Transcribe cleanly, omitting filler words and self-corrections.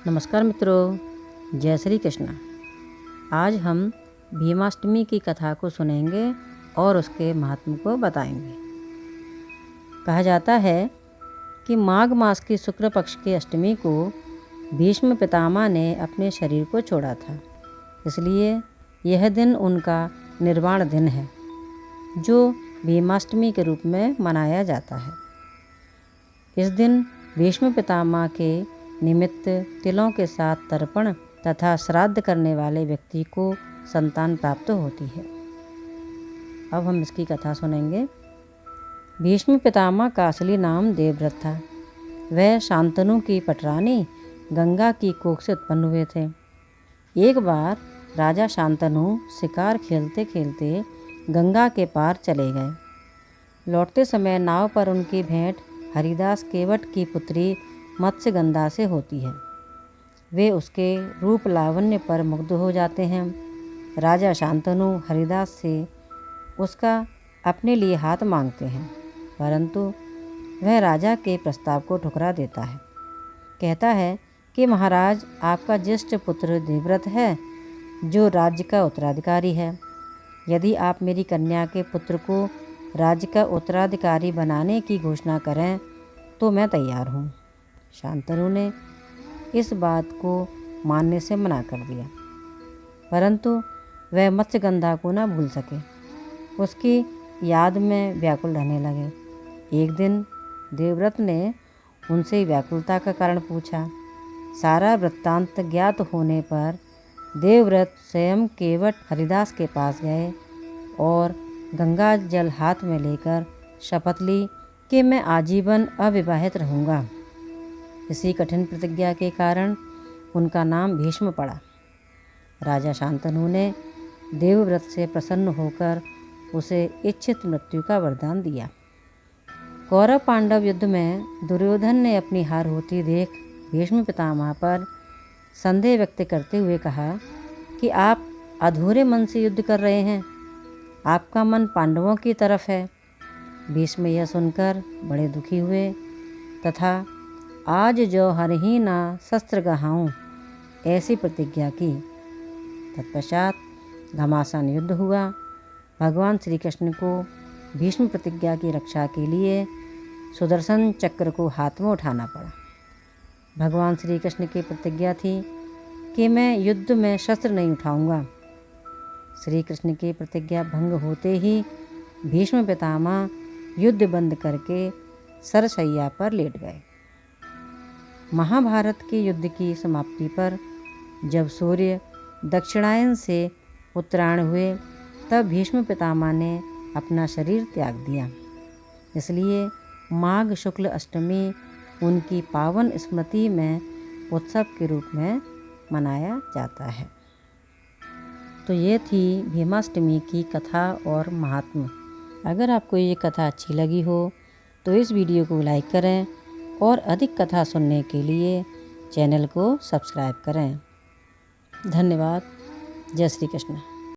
नमस्कार मित्रों, जय श्री कृष्ण। आज हम भीमाष्टमी की कथा को सुनेंगे और उसके महात्म को बताएंगे। कहा जाता है कि माघ मास की शुक्ल पक्ष की अष्टमी को भीष्म पितामह ने अपने शरीर को छोड़ा था, इसलिए यह दिन उनका निर्वाण दिन है, जो भीमाष्टमी के रूप में मनाया जाता है। इस दिन भीष्म पितामह के निमित्त तिलों के साथ तर्पण तथा श्राद्ध करने वाले व्यक्ति को संतान प्राप्त होती है। अब हम इसकी कथा सुनेंगे। भीष्म पितामह का असली नाम देवव्रत था। वह शांतनु की पटरानी गंगा की कोख से उत्पन्न हुए थे। एक बार राजा शांतनु शिकार खेलते खेलते गंगा के पार चले गए। लौटते समय नाव पर उनकी भेंट हरिदास केवट की पुत्री मत्स्यगंधा से होती है। वे उसके रूप लावण्य पर मुग्ध हो जाते हैं। राजा शांतनु हरिदास से उसका अपने लिए हाथ मांगते हैं, परंतु वह राजा के प्रस्ताव को ठुकरा देता है। कहता है कि महाराज, आपका ज्येष्ठ पुत्र देवव्रत है, जो राज्य का उत्तराधिकारी है। यदि आप मेरी कन्या के पुत्र को राज्य का उत्तराधिकारी बनाने की घोषणा करें तो मैं तैयार हूँ। शांतनु ने इस बात को मानने से मना कर दिया, परंतु वह मत्स्यगंधा को न भूल सके। उसकी याद में व्याकुल रहने लगे। एक दिन देवव्रत ने उनसे व्याकुलता का कारण पूछा। सारा वृत्तांत ज्ञात होने पर देवव्रत स्वयं केवट हरिदास के पास गए और गंगा जल हाथ में लेकर शपथ ली कि मैं आजीवन अविवाहित रहूँगा। इसी कठिन प्रतिज्ञा के कारण उनका नाम भीष्म पड़ा। राजा शांतनु ने देवव्रत से प्रसन्न होकर उसे इच्छित मृत्यु का वरदान दिया। कौरव पांडव युद्ध में दुर्योधन ने अपनी हार होती देख भीष्म पितामह पर संदेह व्यक्त करते हुए कहा कि आप अधूरे मन से युद्ध कर रहे हैं, आपका मन पांडवों की तरफ है। भीष्म यह सुनकर बड़े दुखी हुए तथा आज जो हरही ना शस्त्र गहाऊं ऐसी प्रतिज्ञा की। तत्पश्चात घमासान युद्ध हुआ। भगवान श्री कृष्ण को भीष्म प्रतिज्ञा की रक्षा के लिए सुदर्शन चक्र को हाथ में उठाना पड़ा। भगवान श्री कृष्ण की प्रतिज्ञा थी कि मैं युद्ध में शस्त्र नहीं उठाऊंगा। श्री कृष्ण की प्रतिज्ञा भंग होते ही भीष्म पितामह युद्ध बंद करके सरशैया पर लेट गए। महाभारत के युद्ध की समाप्ति पर जब सूर्य दक्षिणायन से उत्तरायण हुए, तब भीष्म पितामह ने अपना शरीर त्याग दिया। इसलिए माघ शुक्ल अष्टमी उनकी पावन स्मृति में उत्सव के रूप में मनाया जाता है। तो ये थी भीमाष्टमी की कथा और महात्म्य। अगर आपको ये कथा अच्छी लगी हो तो इस वीडियो को लाइक करें और अधिक कथा सुनने के लिए चैनल को सब्सक्राइब करें। धन्यवाद। जय श्री कृष्ण।